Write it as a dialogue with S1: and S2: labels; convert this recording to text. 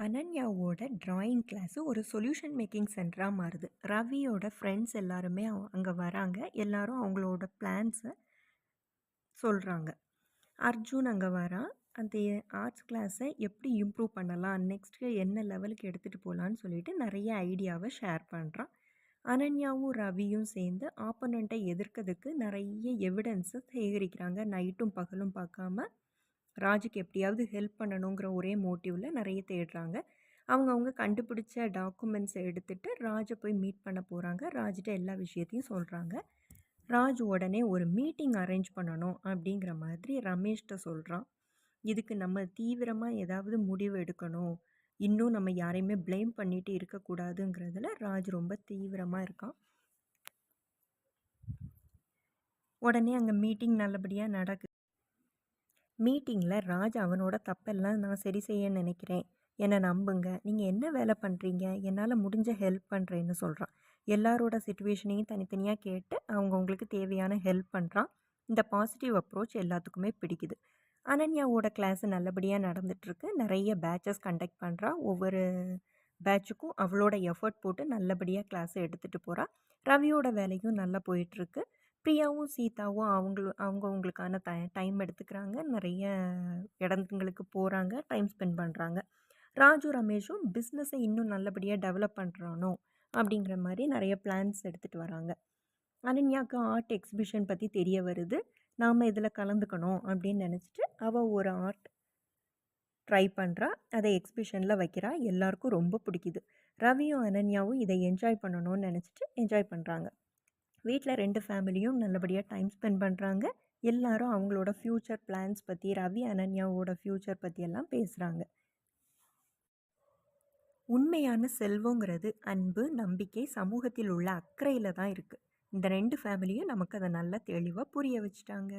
S1: அனன்யாவோட drawing class ஒரு solution making சென்டரா மாறுது. ரவியோட friends எல்லாருமே அங்க வராங்க. எல்லாரும் அவங்களோட பிளான்ஸ சொல்றாங்க. அர்ஜுன் அங்க வரான். அந்த ஆர்ட்ஸ் கிளாஸ எப்படி இம்ப்ரூவ் பண்ணலாம்? நெக்ஸ்ட்டு என்ன லெவலுக்கு எடுத்துட்டு போலான்னு சொல்லிட்டு நெறைய ஐடியாவ ஷேர் பண்றான். அனன்யாவும், ரவியும் சேர்ந்து ஆப்போனன்ட்ட எதிர்க்கிறதுக்கு நெறைய எவிடன்ஸ சேகரிக்கிறாங்க. நைட்டும் பகலும் பார்க்காம ராஜுக்கு எப்படியாவது ஹெல்ப் பண்ணணுங்கிற ஒரே மோட்டிவ்ல நெறைய தேடுறாங்க. அவங்க கண்டுபிடிச்ச டாக்குமெண்ட்ஸ எடுத்துட்டு ராஜ போய் மீட் பண்ண போறாங்க. ராஜ்ட்ட எல்லா விஷயத்தையும் சொல்றாங்க. ராஜ் உடனே ஒரு மீட்டிங் அரேஞ்ச் பண்ணணும் அப்படிங்கிற மாதிரி ரமேஷ்ட்ட சொல்றான். இதுக்கு நம்ம தீவிரமா ஏதாவது முடிவு எடுக்கணும். இன்னும் நம்ம யாரையுமே ப்ளேம் பண்ணிட்டு இருக்கக்கூடாதுங்கிறதுல ராஜ் ரொம்ப தீவிரமா இருக்கான். உடனே அங்க மீட்டிங் நல்லபடியா நடக்குது. மீட்டிங்கில் ராஜ் அவனோட தப்பெல்லாம் நான் சரி செய்ய நினைக்கிறேன், என்னை நம்புங்க, நீங்கள் என்ன வேலை பண்ணுறீங்க, என்னால் முடிஞ்ச ஹெல்ப் பண்ணுறேன்னு சொல்கிறான். எல்லாரோட சுச்சுவேஷனையும் தனித்தனியாக கேட்டு அவங்களுக்கு தேவையான ஹெல்ப் பண்ணுறான். இந்த பாசிட்டிவ் அப்ரோச் எல்லாத்துக்குமே பிடிக்குது. அனன்யாவோட கிளாஸு நல்லபடியாக நடந்துகிட்ருக்கு. நிறைய பேட்சஸ் கண்டக்ட் பண்ணுறா. ஒவ்வொரு பேட்சுக்கும் அவளோட எஃபர்ட் போட்டு நல்லபடியாக கிளாஸை எடுத்துகிட்டு போகிறா. ரவியோட வேலையும் நல்லா போயிட்டுருக்கு. பிரியாவும் சீதாவும் அவங்கவுங்களுக்கான டைம் எடுத்துக்கிறாங்க. நிறைய இடங்களுக்கு போகிறாங்க, டைம் ஸ்பெண்ட் பண்ணுறாங்க. ராஜு ரமேஷும் பிஸ்னஸை இன்னும் நல்லபடியாக டெவலப் பண்ணுறானோ அப்படிங்கிற மாதிரி நிறைய பிளான்ஸ் எடுத்துகிட்டு வராங்க. அனன்யாவுக்கு ஆர்ட் எக்ஸிபிஷன் பற்றி தெரிய வருது. நாம் இதில் கலந்துக்கணும் அப்படின்னு நினச்சிட்டு அவள் ஒரு ஆர்ட் ட்ரை பண்ணுறா. அதை எக்ஸிபிஷனில் வைக்கிறா. எல்லாருக்கும் ரொம்ப பிடிக்குது. ரவியும் அனன்யாவும் இதை என்ஜாய் பண்ணணும்னு நினச்சிட்டு என்ஜாய் பண்ணுறாங்க. வீட்டில் 2 ஃபேமிலியும் நல்லபடியாக டைம் ஸ்பெண்ட் பண்ணுறாங்க. எல்லாரும் அவங்களோட ஃப்யூச்சர் பிளான்ஸ் பற்றி, ரவி அனன்யாவோட ஃப்யூச்சர் பற்றியெல்லாம் பேசுகிறாங்க. உண்மையான செல்வங்கிறது அன்பு, நம்பிக்கை, சமூகத்தில் உள்ள அக்கறையில் தான் இருக்குது. இந்த 2 ஃபேமிலியும் நமக்கு அதை நல்லா தெளிவாக புரிய வச்சுட்டாங்க.